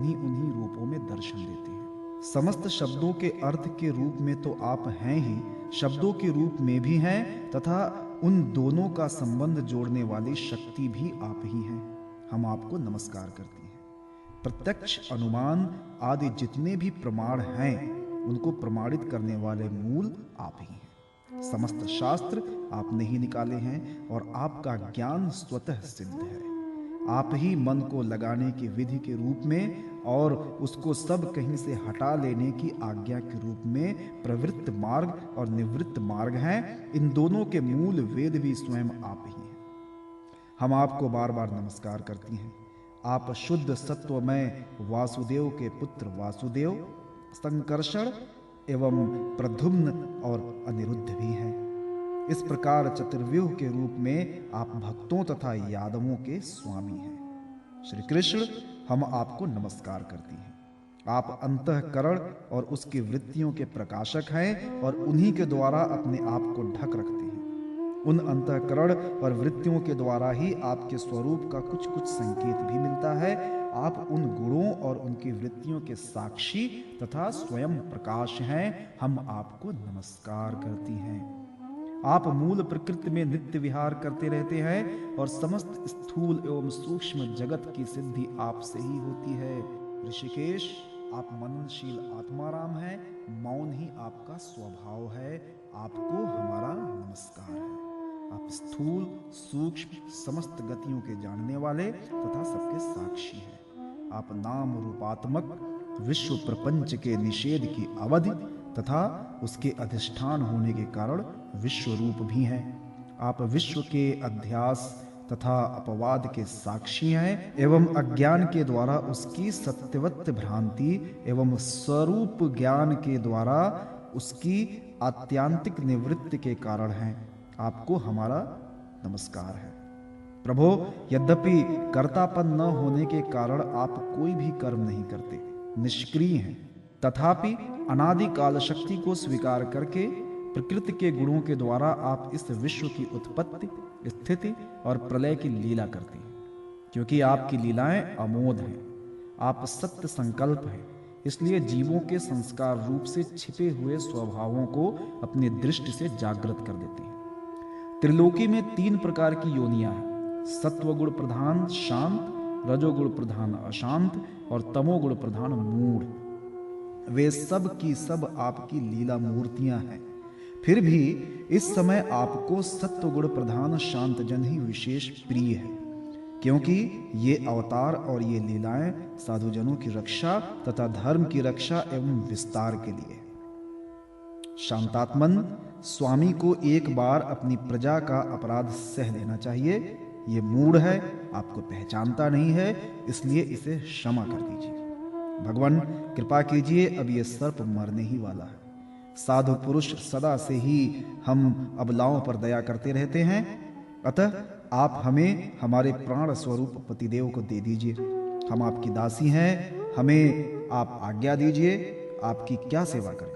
उन्हीं उन्हीं रूपों में दर्शन देते हैं। समस्त शब्दों के अर्थ के रूप में तो आप हैं ही, शब्दों के रूप में भी हैं तथा उन दोनों का संबंध जोड़ने वाली शक्ति भी आप ही हैं। हम आपको नमस्कार करते हैं। प्रत्यक्ष, अनुमान आदि जितने भी प्रमाण हैं उनको प्रमाणित करने वाले मूल आप ही हैं। समस्त शास्त्र आपने ही निकाले हैं और आपका ज्ञान स्वतः सिद्ध है। आप ही मन को लगाने की विधि के रूप में और उसको सब कहीं से हटा लेने की आज्ञा के रूप में प्रवृत्त मार्ग और निवृत्त मार्ग हैं। इन दोनों के मूल वेद भी स्वयं आप ही हैं। हम आपको बार बार नमस्कार करती हैं। आप शुद्ध सत्वमय वासुदेव के पुत्र वासुदेव, संकर्षण एवं प्रद्युम्न और अनिरुद्ध भी हैं। इस प्रकार चतुर्व्यूह के रूप में आप भक्तों तथा यादवों के स्वामी हैं। श्री कृष्ण, हम आपको नमस्कार करती हैं। आप अंतःकरण और उसकी वृत्तियों के प्रकाशक हैं और उन्हीं के द्वारा अपने आप को ढक रखते हैं। उन अंतःकरण और वृत्तियों के द्वारा ही आपके स्वरूप का कुछ कुछ संकेत भी मिलता है। आप उन गुणों और उनकी वृत्तियों के साक्षी तथा स्वयं प्रकाश हैं। हम आपको नमस्कार करती हैं। आप मूल प्रकृति में नित्य विहार करते रहते हैं और समस्त स्थूल एवं सूक्ष्म जगत की सिद्धि आपसे ही होती है। ऋषिकेश, आप मननशील आत्माराम हैं। मौन ही आपका स्वभाव है। आपको हमारा नमस्कार है। आप स्थूल, सूक्ष्म, समस्त गतियों के जानने वाले तथा सबके साक्षी हैं। आप नाम रूपात्मक विश्व प्रपंच के निषेध की अवधि तथा उसके अधिष्ठान होने के कारण विश्व रूप भी हैं। आप विश्व के अध्यास तथा अपवाद के साक्षी हैं एवं अज्ञान के द्वारा उसकी सत्यवत भ्रांति एवं स्वरूप ज्ञान के द्वारा उसकी आत्यांतिक निवृत्ति के कारण हैं। आपको हमारा नमस्कार है। प्रभो, यद्यपि कर्तापन न होने के कारण आप कोई भी कर्म नहीं करते, निष्क्रिय हैं, तथापि अनादि काल शक्ति को स्वीकार करके प्रकृति के गुणों के द्वारा आप इस विश्व की उत्पत्ति, स्थिति और प्रलय की लीला करते हैं। क्योंकि आपकी लीलाएं अमोघ हैं, आप सत्य संकल्प हैं, इसलिए जीवों के संस्कार रूप से छिपे हुए स्वभावों को अपनी दृष्टि से जागृत कर देते हैं। त्रिलोकी में 3 प्रकार की योनियां हैं: सत्वगुण प्रधान शांत, रजोगुण प्रधान अशांत और तमोगुण प्रधान मूढ़। वे सब की सब आपकी लीला मूर्तियां हैं। फिर भी इस समय आपको सत्वगुण प्रधान शांत जन ही विशेष प्रिय है, क्योंकि ये अवतार और ये लीलाएं साधुजनों की रक्षा तथा धर्म की रक्षा एवं विस्तार के लिए। शांतात्मन स्वामी को एक बार अपनी प्रजा का अपराध सह लेना चाहिए। ये मूढ़ है, आपको पहचानता नहीं है, इसलिए इसे क्षमा कर दीजिए। भगवान कृपा कीजिए, अब ये सर्प मरने ही वाला है। साधु पुरुष सदा से ही हम अबलाओं पर दया करते रहते हैं, अतः आप हमें हमारे प्राण स्वरूप पतिदेव को दे दीजिए। हम आपकी दासी हैं, हमें आप आज्ञा दीजिए, आपकी क्या सेवा करें,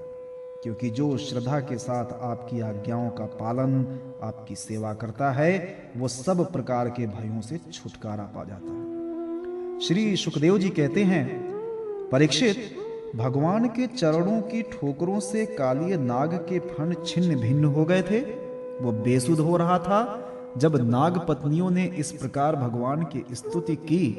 क्योंकि जो श्रद्धा के साथ आपकी आज्ञाओं का पालन, आपकी सेवा करता है, वो सब प्रकार के भयों से छुटकारा पा जाता है। श्री सुखदेव जी कहते हैं, परीक्षित, भगवान के चरणों की ठोकरों से कालिय नाग के फण छिन्न भिन्न हो गए थे। वो बेसुध हो रहा था। जब नाग पत्नियों ने इस प्रकार भगवान की स्तुति की,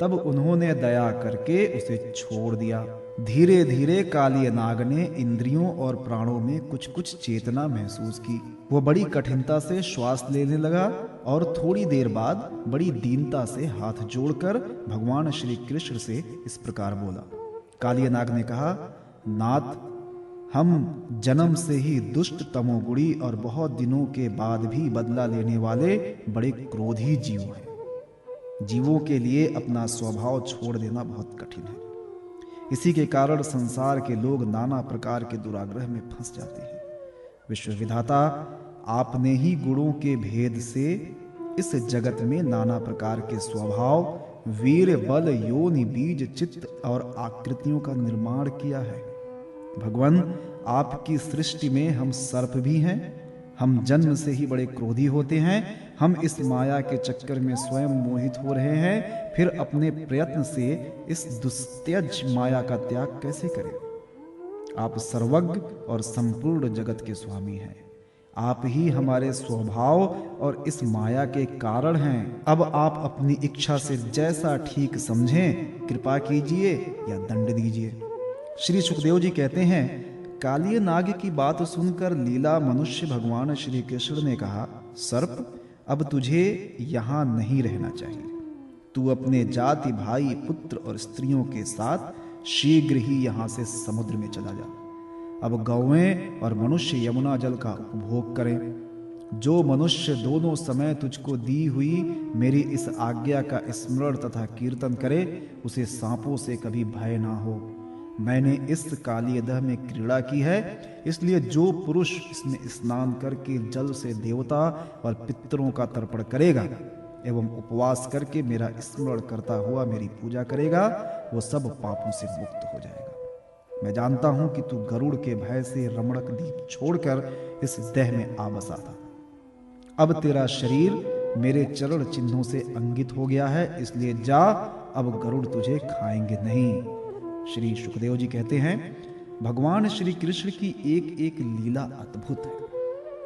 तब उन्होंने दया करके उसे छोड़ दिया। धीरे धीरे कालिय नाग ने इंद्रियों और प्राणों में कुछ कुछ चेतना महसूस की। वो बड़ी कठिनता से श्वास लेने लगा और थोड़ी देर बाद बड़ी दीनता से हाथ जोड़कर भगवान श्री कृष्ण से इस प्रकार बोला। कालिय नाग ने कहा, नाथ, हम जन्म से ही दुष्ट तमोगुणी और बहुत दिनों के बाद भी बदला लेने वाले बड़े क्रोधी जीव हैं। जीवों के लिए अपना स्वभाव छोड़ देना बहुत कठिन है। इसी के कारण संसार के लोग नाना प्रकार के दुराग्रह में फंस जाते हैं। विश्व विधाता, आपने ही गुणों के भेद से इस जगत में नाना प्रकार के स्वभाव, वीर, बल, योनि, बीज, चित्त और आकृतियों का निर्माण किया है। भगवान, आपकी सृष्टि में हम सर्प भी हैं, हम जन्म से ही बड़े क्रोधी होते हैं। हम इस माया के चक्कर में स्वयं मोहित हो रहे हैं, फिर अपने प्रयत्न से इस दुस्त्यज माया का त्याग कैसे करें? आप सर्वज्ञ और संपूर्ण जगत के स्वामी हैं। आप ही हमारे स्वभाव और इस माया के कारण हैं। अब आप अपनी इच्छा से जैसा ठीक समझें कृपा कीजिए या दंड दीजिए। श्री सुखदेव जी कहते हैं, कालिय नाग की बात सुनकर लीला मनुष्य भगवान श्री कृष्ण ने कहा, सर्प, अब तुझे यहाँ नहीं रहना चाहिए। तू अपने जाति भाई पुत्र और स्त्रियों के साथ शीघ्र ही यहाँ से समुद्र में चला जा। अब गौएं और मनुष्य यमुना जल का उपभोग करें। जो मनुष्य दोनों समय तुझको दी हुई मेरी इस आज्ञा का स्मरण तथा कीर्तन करे, उसे सांपों से कभी भय ना हो। मैंने इस कालियदह में क्रीड़ा की है, इसलिए जो पुरुष इसमें स्नान करके जल से देवता और पितरों का तर्पण करेगा एवं उपवास करके मेरा स्मरण करता हुआ मेरी पूजा करेगा, वो सब पापों से मुक्त हो जाएगा। मैं जानता हूं कि तू गरुड़ के भय से रमणक दीप छोड़कर इस देह में आ बसा था। अब तेरा शरीर मेरे चरण चिन्हों से अंकित हो गया है, इसलिए जा, अब गरुड़ तुझे खाएंगे नहीं। श्री सुखदेव जी कहते हैं, भगवान श्री कृष्ण की एक एक लीला अद्भुत है।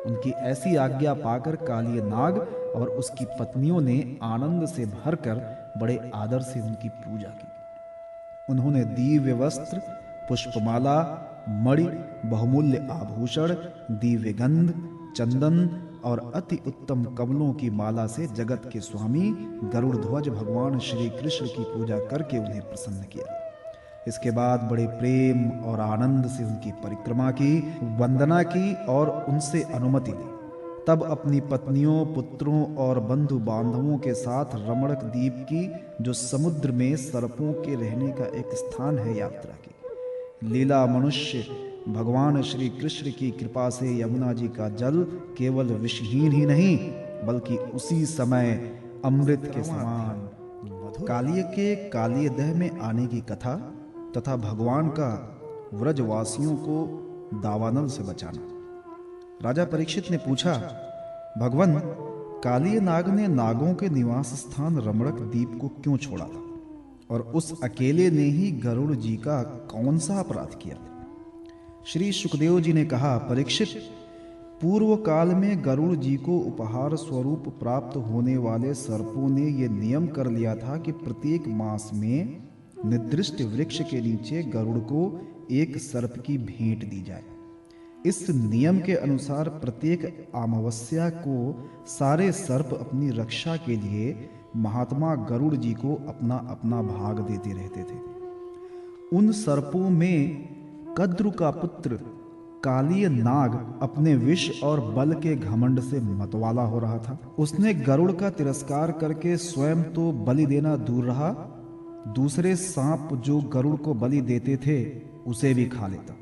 उनकी ऐसी आज्ञा पाकर कालिय नाग और उसकी पत्नियों ने आनंद से भरकर बड़े आदर से उनकी पूजा की। उन्होंने दिव्य वस्त्र, पुष्पमाला, मणि, बहुमूल्य आभूषण, दिव्य गंध, चंदन और अति उत्तम कमलों की माला से जगत के स्वामी गरुड़ ध्वज भगवान श्री कृष्ण की पूजा करके उन्हें प्रसन्न किया। इसके बाद बड़े प्रेम और आनंद से उनकी परिक्रमा की, वंदना की और उनसे अनुमति ली। तब अपनी पत्नियों, पुत्रों और बंधु बांधवों के साथ रमणक द्वीप की, जो समुद्र में सर्पों के रहने का एक स्थान है, यात्रा की। लीला मनुष्य भगवान श्री कृष्ण की कृपा से यमुना जी का जल केवल विषहीन ही नहीं, बल्कि उसी समय अमृत के समान। कालिय के कालियदह में आने की कथा तथा भगवान का व्रजवासियों को दावानल से बचाना। राजा परीक्षित ने पूछा, भगवान, कालिय नाग ने नागों के निवास स्थान रमणक द्वीप को क्यों छोड़ा था, और उस अकेले ने ही गरुड़ जी का कौन सा अपराध किया? श्री सुखदेव जी ने कहा, परीक्षित, पूर्व काल में गरुड़ जी को उपहार स्वरूप प्राप्त होने वाले सर्पों ने यह नियम कर लिया था कि प्रत्येक मास में निर्दिष्ट वृक्ष के नीचे गरुड़ को एक सर्प की भेंट दी जाए। इस नियम के अनुसार प्रत्येक अमावस्या को सारे सर्प अपनी रक्षा के लिए महात्मा गरुड़ जी को अपना अपना भाग देते रहते थे। उन सर्पों में कद्रु का पुत्र कालिय नाग अपने विष और बल के घमंड से मतवाला हो रहा था। उसने गरुड़ का तिरस्कार करके स्वयं तो बलि देना दूर रहा, दूसरे सांप जो गरुड़ को बलि देते थे उसे भी खा लेता।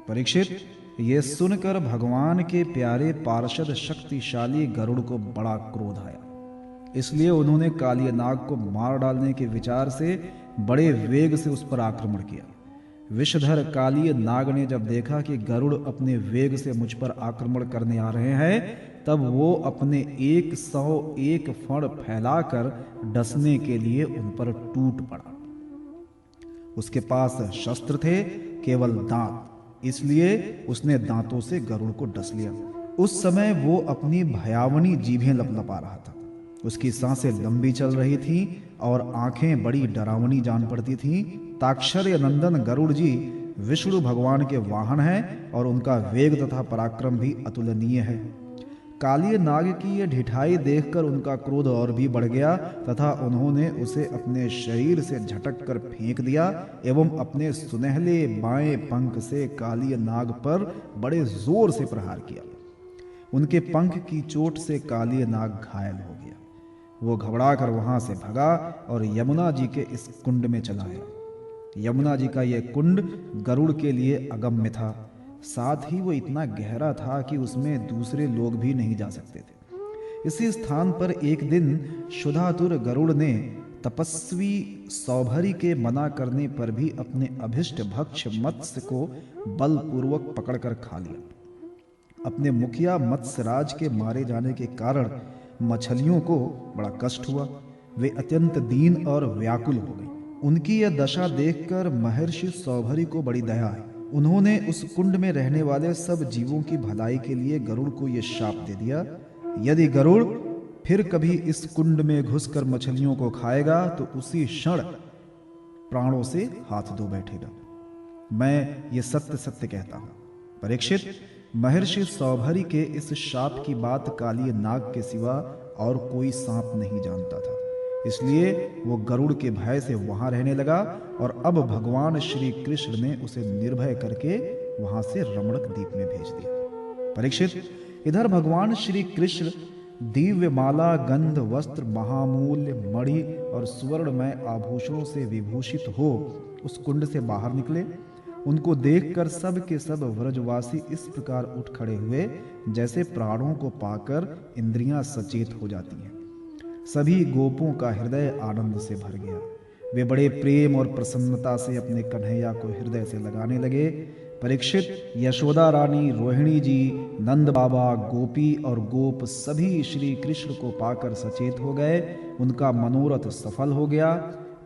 परीक्षित, ये सुनकर भगवान के प्यारे पार्षद शक्तिशाली गरुड़ को बड़ा क्रोध आया। इसलिए उन्होंने कालिय नाग को मार डालने के विचार से बड़े वेग से उस पर आक्रमण किया। विषधर कालिय नाग ने जब देखा कि गरुड़ अपने वेग से मुझ पर आक्रमण करने आ रहे हैं, तब वो अपने 101 फण फैलाकर डसने के लिए उन पर टूट पड़ा। उसके पास शस्त्र थे, केवल दांत, इसलिए उसने दांतों से गरुड़ को डस लिया। उस समय वो अपनी भयावनी जीभें लपलपा रहा था। उसकी सांसें लंबी चल रही थीं और आंखें बड़ी डरावनी जान पड़ती थीं। ताक्षर्य नंदन गरुड़ जी विष्णु भगवान के वाहन हैं और उनका वेग तथा पराक्रम भी अतुलनीय है। कालिय नाग की यह ढिठाई देखकर उनका क्रोध और भी बढ़ गया तथा उन्होंने उसे अपने शरीर से झटक कर फेंक दिया एवं अपने सुनहले बाएं पंख से कालिय नाग पर बड़े जोर से प्रहार किया। उनके पंख की चोट से कालिय नाग घायल हो गया। वो घबराकर वहां से भगा और यमुना जी के इस कुंड में चला गया। यमुना जी का यह कुंड गरुड़ के लिए अगम्य था, साथ ही वो इतना गहरा था कि उसमें दूसरे लोग भी नहीं जा सकते थे। इसी स्थान पर एक दिन क्षुधातुर गरुड़ ने तपस्वी सौभरी के मना करने पर भी अपने अभिष्ट भक्ष मत्स्य को बलपूर्वक पकड़कर खा लिया। अपने मुखिया मत्स्यराज के मारे जाने के कारण मछलियों को बड़ा कष्ट हुआ। वे अत्यंत दीन और व्याकुल हो गई। उनकी यह दशा देखकर महर्षि सौभरी को बड़ी दया आई। उन्होंने उस कुंड में रहने वाले सब जीवों की भलाई के लिए गरुड़ को यह शाप दे दिया, यदि गरुड़ फिर कभी इस कुंड में घुसकर मछलियों को खाएगा तो उसी क्षण प्राणों से हाथ धो बैठेगा। मैं ये सत्य सत्य कहता हूं। परीक्षित, महर्षि सौभरी के इस शाप की बात काली नाग के सिवा और कोई सांप नहीं जानता था, इसलिए वो गरुड़ के भय से वहां रहने लगा और अब भगवान श्री कृष्ण ने उसे निर्भय करके वहां से रमणक द्वीप में भेज दिया। परीक्षित, इधर भगवान श्री कृष्ण दिव्य माला, गंध, वस्त्र, महामूल्य मणि और सुवर्णमय आभूषणों से विभूषित हो उस कुंड से बाहर निकले। उनको देखकर सब के सब व्रजवासी इस प्रकार उठ खड़े हुए जैसे प्राणों को पाकर इंद्रियां सचेत हो जाती हैं। सभी गोपों का हृदय आनंद से भर गया। वे बड़े प्रेम और प्रसन्नता से अपने कन्हैया को हृदय से लगाने लगे। परीक्षित, यशोदा रानी, रोहिणी जी, नंद बाबा, गोपी और गोप सभी श्री कृष्ण को पाकर सचेत हो गए। उनका मनोरथ सफल हो गया।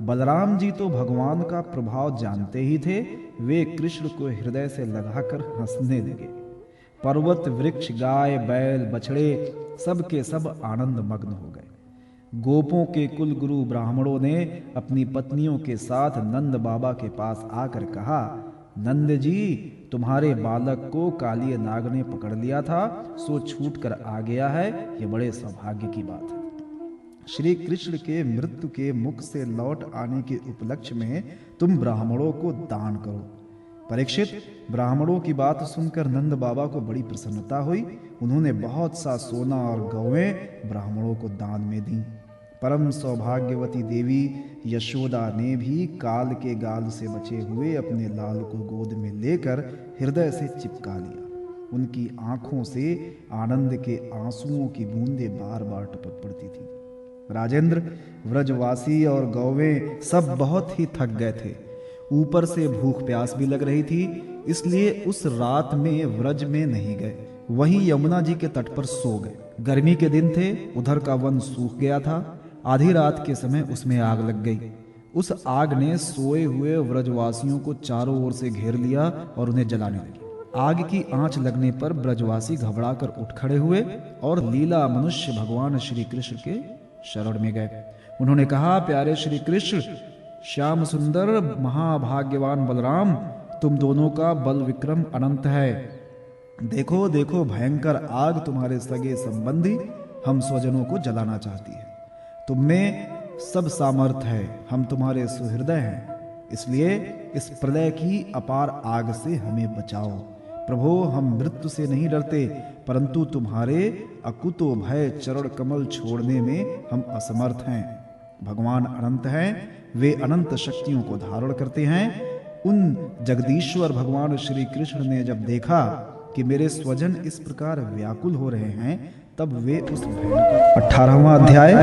बलराम जी तो भगवान का प्रभाव जानते ही थे। वे कृष्ण को हृदय से लगाकर हंसने लगे। पर्वत, वृक्ष, गाय, बैल, बछड़े सब के सब आनंद मग्न हो गए। गोपों के कुल गुरु ब्राह्मणों ने अपनी पत्नियों के साथ नंद बाबा के पास आकर कहा, नंद जी, तुम्हारे बालक को काली नाग ने पकड़ लिया था, सो छूट कर आ गया है। ये बड़े सौभाग्य की बात है। श्री कृष्ण के मृत्यु के मुख से लौट आने के उपलक्ष्य में तुम ब्राह्मणों को दान करो। परीक्षित, ब्राह्मणों की बात सुनकर नंद बाबा को बड़ी प्रसन्नता हुई। उन्होंने बहुत सा सोना और गौएं ब्राह्मणों को दान में दी। परम सौभाग्यवती देवी यशोदा ने भी काल के गाल से बचे हुए अपने लाल को गोद में लेकर हृदय से चिपका लिया। उनकी आंखों से आनंद के आंसुओं की बूंदें बार बार टपक पड़ती थी। राजेंद्र, व्रजवासी और गौवें सब बहुत ही थक गए थे। ऊपर से भूख प्यास भी लग रही थी, इसलिए उस रात में व्रज में नहीं गए, वहीं यमुना जी के तट पर सो गए। गर्मी के दिन थे, उधर का वन सूख गया था। आधी रात के समय उसमें आग लग गई। उस आग ने सोए हुए व्रजवासियों को चारों ओर से घेर लिया और उन्हें जलाने लगी। आग की आंच लगने पर ब्रजवासी घबराकर उठ खड़े हुए और लीला मनुष्य भगवान श्री कृष्ण के शरण में गए। उन्होंने कहा, प्यारे श्री कृष्ण, श्याम सुंदर, महाभाग्यवान बलराम, तुम दोनों का बल विक्रम अनंत है। देखो देखो, भयंकर आग तुम्हारे सगे संबंधी हम स्वजनों को जलाना चाहती है। तुम में सब सामर्थ है, हम तुम्हारे सुहृदय हैं, इसलिए इस प्रलय की अपार आग से हमें बचाओ। प्रभो, हम मृत्यु से नहीं डरते, परंतु तुम्हारे अकुतो भय चरण कमल छोड़ने में हम असमर्थ हैं। भगवान अनंत हैं, वे अनंत शक्तियों को धारण करते हैं। उन जगदीश्वर भगवान श्री कृष्ण ने जब देखा कि मेरे स्वजन इस प्रकार व्याकुल हो रहे हैं, तब वे उस 18वां अध्याय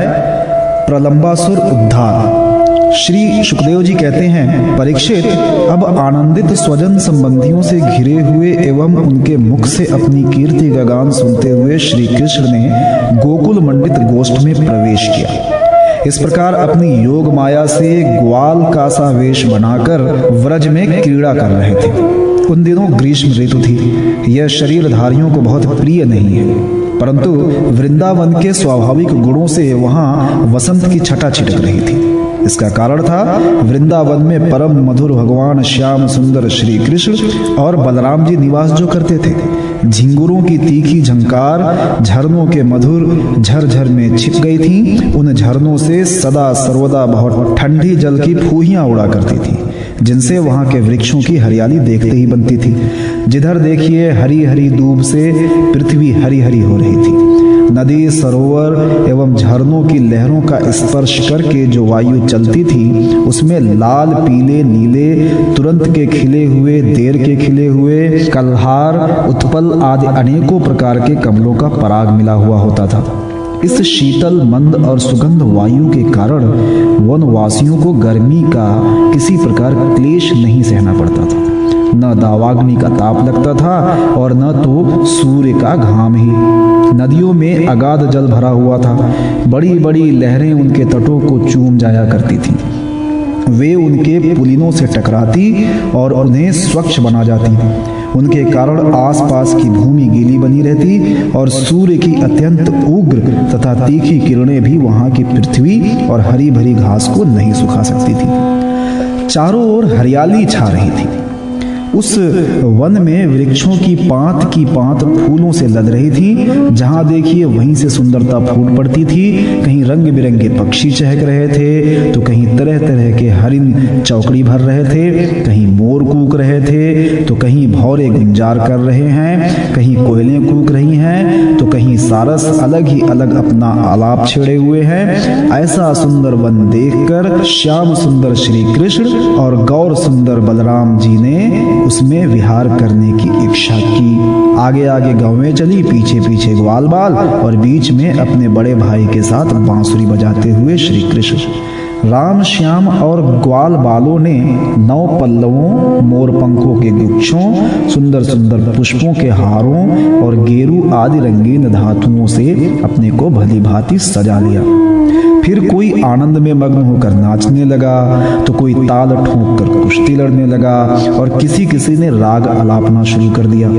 प्रलंबासुर उद्धार। श्री सुखदेव जी कहते हैं, परीक्षित, अब आनंदित स्वजन संबंधियों से घिरे हुए एवं उनके मुख से अपनी कीर्ति का गान सुनते हुए श्री कृष्ण ने गोकुल मंडित गोष्ठ में प्रवेश किया। इस प्रकार अपनी योग माया से ग्वाल का सा वेश बनाकर व्रज में क्रीड़ा कर रहे थे। उन दिनों ग्रीष्म ऋतु थी। यह शरीरधारियों को बहुत प्रिय नहीं है, परंतु वृंदावन के स्वाभाविक गुणों से वहां वसंत की छटा छिटक रही थी। इसका कारण था वृंदावन में परम मधुर भगवान श्याम सुंदर श्री कृष्ण और बलराम जी निवास जो करते थे। झिंगुरों की तीखी झंकार झरनों के मधुर झरझर में छिप गई थी। उन झरनों से सदा सर्वदा बहुत ठंडी जल की फूहियां उड़ा करती थी, जिनसे वहां के वृक्षों की हरियाली देखते ही बनती थी। जिधर देखिए हरी हरी दूब से पृथ्वी हरी हरी हो रही थी। नदी, सरोवर एवं झरनों की लहरों का स्पर्श करके जो वायु चलती थी, उसमें लाल, पीले, नीले, तुरंत के खिले हुए, देर के खिले हुए, कल्हार, उत्पल आदि अनेकों प्रकार के कमलों का पराग मिला हुआ होता था। इस शीतल, मंद और सुगंध वायु के कारण वनवासियों को गर्मी का किसी प्रकार क्लेश नहीं सहना पड़ता था। न दावाग्नि का ताप लगता था और न तो सूर्य का घाम ही। नदियों में अगाध जल भरा हुआ था। बड़ी बड़ी लहरें उनके तटों को चूम जाया करती थीं। वे उनके पुलिनों से टकराती और उन्हें स्वच्छ बना जाती। उनके कारण आसपास की भूमि गीली बनी रहती और सूर्य की अत्यंत उग्र तथा तीखी किरणें भी वहां की पृथ्वी और हरी भरी घास को नहीं सुखा सकती थी। चारों ओर हरियाली छा रही थी। उस वन में वृक्षों की पांत फूलों से लद रही थी। जहां देखिए वहीं से सुंदरता फूट पड़ती थी। कहीं रंग बिरंगे पक्षी चहक रहे थे तो कहीं तरह तरह के हरिन चौकड़ी भर रहे थे, कहीं मोर कूक रहे थे तो कहीं भौरे गुंजार कर रहे हैं, कहीं कोयलें कूक रही हैं तो कहीं सारस अलग ही अलग अपना आलाप छेड़े हुए हैं। ऐसा सुंदर वन देखकर श्याम सुंदर श्री कृष्ण और गौर सुंदर बलराम जी ने उसमें विहार करने की इच्छा की। आगे आगे गौवें चली, पीछे पीछे ग्वाल बाल और बीच में अपने बड़े भाई के साथ बांसुरी बजाते हुए श्री कृष्ण। राम श्याम और ग्वाल बालों ने 9 पल्लवों, मोर पंखों के गुच्छों, सुंदर सुंदर पुष्पों के हारों और गेरू आदि रंगीन धातुओं से अपने को भली भांति सजा लिया। फिर कोई आनंद में मग्न होकर नाचने लगा तो कोई ताल ठोंक कर कुश्ती लड़ने लगा और किसी किसी ने राग आलापना शुरू कर दिया।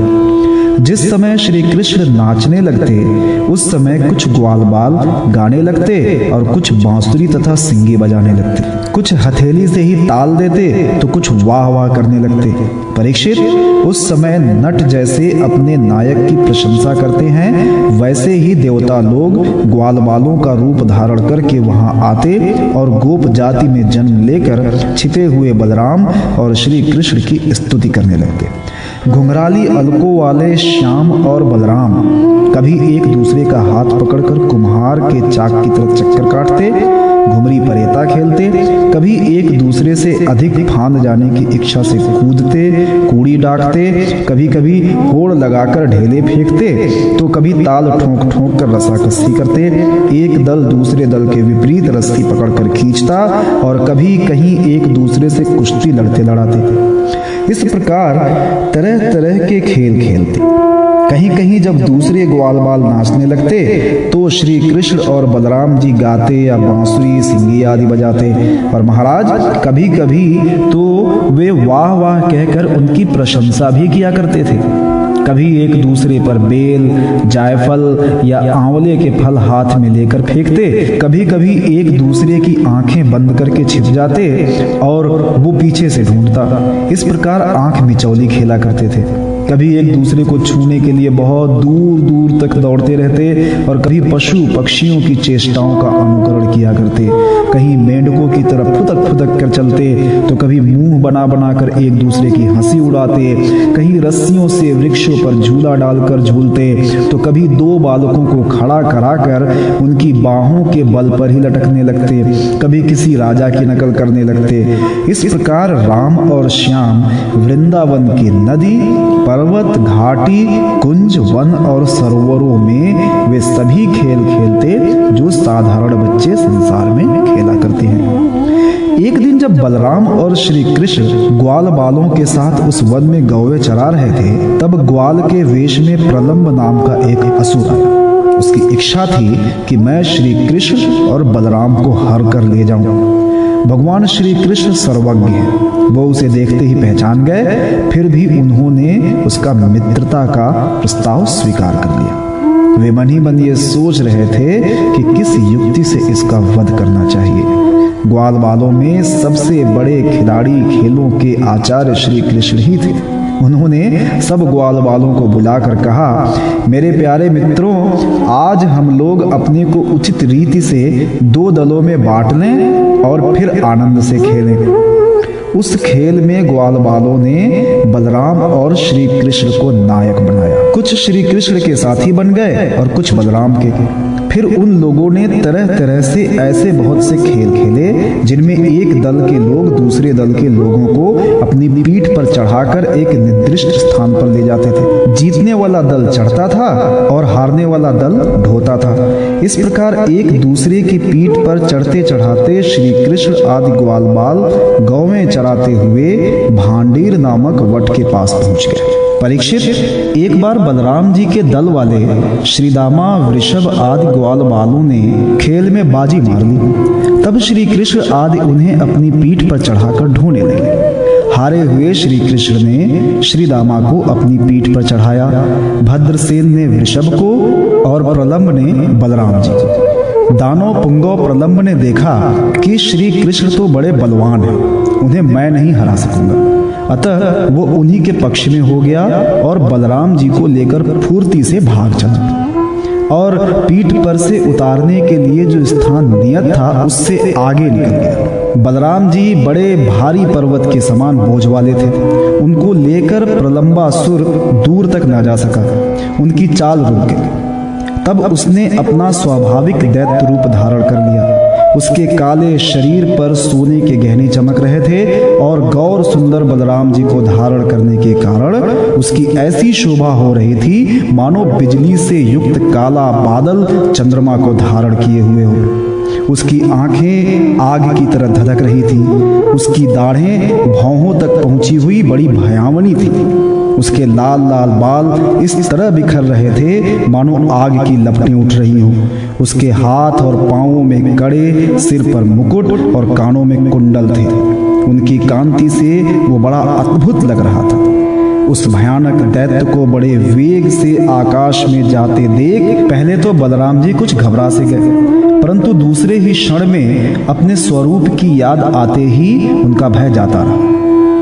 जिस समय श्री कृष्ण नाचने लगते उस समय कुछ ग्वाल बाल गाने लगते और कुछ बांसुरी तथा सिंगी बजाने लगते। कुछ हथेली से ही ताल देते तो कुछ वाह वाह करने लगते। परीक्षित, उस समय नट जैसे अपने नायक की प्रशंसा करते हैं वैसे ही देवता लोग ग्वाल बालों का रूप धारण करके वहां आते और गोप जाति में जन्म लेकर छिपे हुए बलराम और श्री कृष्ण की स्तुति करने लगते। घुंघराली अलकों वाले श्याम और बलराम कभी एक दूसरे का हाथ पकड़कर कुम्हार के चाक की तरह चक्कर काटते, घुमरी परेता खेलते, कभी एक दूसरे से अधिक फांद जाने की इच्छा से कूदते, कूड़ी डांटते, कभी कभी होड़ लगाकर ढेले फेंकते तो कभी ताल ठोंक ठोंक कर रस्साकसी करते। एक दल दूसरे दल के विपरीत रस्सी पकड़कर खींचता और कभी कहीं एक दूसरे से कुश्ती लड़ते लड़ाते। इस प्रकार तरह तरह के खेल खेलते। कहीं कहीं जब दूसरे ग्वाल बाल नाचने लगते तो श्री कृष्ण और बलराम जी गाते या बांसुरी सिंगी आदि बजाते। और महाराज कभी कभी तो वे वाह वाह कहकर उनकी प्रशंसा भी किया करते थे। कभी एक दूसरे पर बेल, जायफल या आंवले के फल हाथ में लेकर फेंकते, कभी कभी एक दूसरे की आंखें बंद करके छिप जाते और वो पीछे से ढूंढता। इस प्रकार आंख मिचौली खेला करते थे। कभी एक दूसरे को छूने के लिए बहुत दूर दूर तक दौड़ते रहते और कभी पशु पक्षियों की चेष्टाओं का अनुकरण किया करते। कहीं मेंढकों की तरफ फुदक फुदक कर चलते तो कभी मुंह बना बना कर एक दूसरे की हंसी उड़ाते। कहीं रस्सियों से वृक्षों पर झूला डालकर झूलते तो कभी 2 बालकों को खड़ा कराकर उनकी बाहों के बल पर ही लटकने लगते, कभी किसी राजा की नकल करने लगते। इस प्रकार राम और श्याम वृंदावन की नदी, पर्वत, घाटी, कुंज, वन और सरोवरों में वे सभी खेल खेलते जो साधारण बच्चे संसार में खेला करते हैं। एक दिन जब बलराम और श्री कृष्ण ग्वाल बालों के साथ उस वन में गौवे चरा रहे थे तब ग्वाल के वेश में प्रलंब नाम का एक असुर आया। उसकी इच्छा थी कि मैं श्री कृष्ण और बलराम को हर कर ले जाऊं। भगवान श्री कृष्ण सर्वज्ञ हैं, वो उसे देखते ही पहचान गए। फिर भी उन्होंने उसका मित्रता का प्रस्ताव स्वीकार कर लिया। वे मन ही मन ये सोच रहे थे कि किस युक्ति से इसका वध करना चाहिए। ग्वाल बालों में सबसे बड़े खिलाड़ी खेलों के आचार्य श्री कृष्ण ही थे। उन्होंने सब ग्वाल बालों को बुलाकर कहा, मेरे प्यारे मित्रों, आज हम लोग अपने को उचित रीति से 2 दलों में बांट लें और फिर आनंद से खेलें। उस खेल में ग्वाल बालों ने बलराम और श्री कृष्ण को नायक बनाया। कुछ श्री कृष्ण के साथी बन गए और कुछ बलराम के। फिर उन लोगों ने तरह तरह से ऐसे बहुत से खेल खेले जिनमें एक दल के लोग दूसरे दल के लोगों को अपनी पीठ पर चढ़ाकर एक निर्दिष्ट स्थान पर ले जाते थे। जीतने वाला दल चढ़ता था और हारने वाला दल ढोता था। इस प्रकार एक दूसरे की पीठ पर चढ़ते चढ़ाते श्री कृष्ण आदि ग्वाल बाल गौवें चराते हुए भांडीर नामक वट के पास पहुंच गए। परीक्षित, एक बार बलराम जी के दल वाले श्री दामा वृषभ आदि ग्वाल बालों ने खेल में बाजी मार ली। तब श्री कृष्ण आदि उन्हें अपनी पीठ पर चढ़ाकर ढोने लगे। हारे हुए श्री कृष्ण ने श्री दामा को अपनी पीठ पर चढ़ाया, भद्रसेन ने वृषभ को और प्रलंब ने बलराम जी को। दानव पुंगव प्रलंब ने देखा कि श्री कृष्ण तो बड़े बलवान हैं, उन्हें मैं नहीं हरा सकूंगा। अतः वो उन्हीं के पक्ष में हो गया और बलराम जी को लेकर फुर्ती से भाग चला और पीठ पर से उतारने के लिए जो स्थान नियत था उससे आगे निकल गया। बलराम जी बड़े भारी पर्वत के समान बोझ वाले थे। उनको लेकर प्रलंबासुर दूर तक न जा सका, उनकी चाल रुक गई। तब उसने अपना स्वाभाविक दैत्य रूप धारण कर लिया। उसके काले शरीर पर सोने के गहने चमक रहे थे और गौर सुंदर बलराम जी को धारण करने के कारण उसकी ऐसी शोभा हो रही थी मानो बिजली से युक्त काला बादल चंद्रमा को धारण किए हुए हो। उसकी आंखें आग की तरह धधक रही थी। उसकी दाढ़ें भौहों तक पहुंची हुई बड़ी भयावनी थी। उसके लाल लाल बाल इस तरह बिखर रहे थे मानो आग की लपटें उठ रही हों। उसके हाथ और पांवों में कड़े, सिर पर मुकुट और कानों में कुंडल थे। उनकी कांति से वो बड़ा अद्भुत लग रहा था। उस भयानक दैत्य को बड़े वेग से आकाश में जाते देख पहले तो बलराम जी कुछ घबरा से गए, परंतु दूसरे ही क्षण में अपने स्वरूप की याद आते ही उनका भय जाता रहा।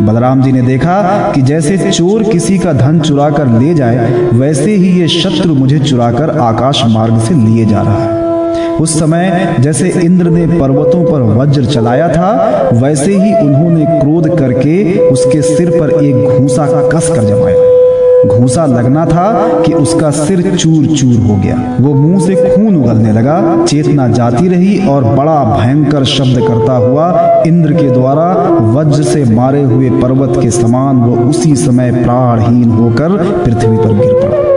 बलराम जी ने देखा कि जैसे चोर किसी का धन चुरा कर ले जाए, वैसे ही ये शत्रु मुझे चुराकर आकाश मार्ग से लिए जा रहा है। उस समय जैसे इंद्र ने पर्वतों पर वज्र चलाया था, वैसे ही उन्होंने क्रोध करके उसके सिर पर एक घूंसा कस कर जमाया। घूंसा लगना था कि उसका सिर चूर चूर हो गया। वो मुंह से खून उगलने लगा, चेतना जाती रही और बड़ा भयंकर शब्द करता हुआ इंद्र के द्वारा वज्र से मारे हुए पर्वत के समान वो उसी समय प्राणहीन होकर पृथ्वी पर गिर पड़ा।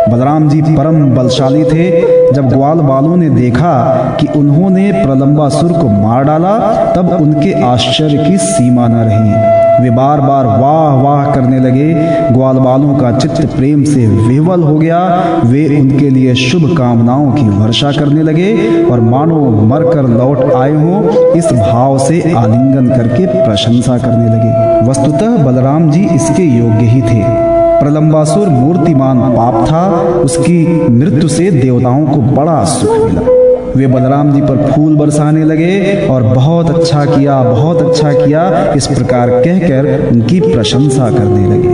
बलराम जी परम बलशाली थे। जब ग्वाल बालों ने देखा कि उन्होंने प्रलंबासुर को मार डाला, तब उनके आश्चर्य की सीमा न रही। वे बार बार वाह वाह करने लगे। ग्वाल बालों का चित्त प्रेम से विह्वल हो गया। वे उनके लिए शुभ कामनाओं की वर्षा करने लगे और मानो मरकर लौट आए हों इस भाव से आलिंगन करके प्रशंसा करने लगे। वस्तुतः बलराम जी इसके योग्य ही थे। प्रलंबासुर मूर्तिमान पाप था। उसकी मृत्यु से देवताओं को बड़ा सुख मिला। वे बलराम जी पर फूल बरसाने लगे और बहुत अच्छा किया, बहुत अच्छा किया, इस प्रकार कहकर उनकी प्रशंसा करने लगे।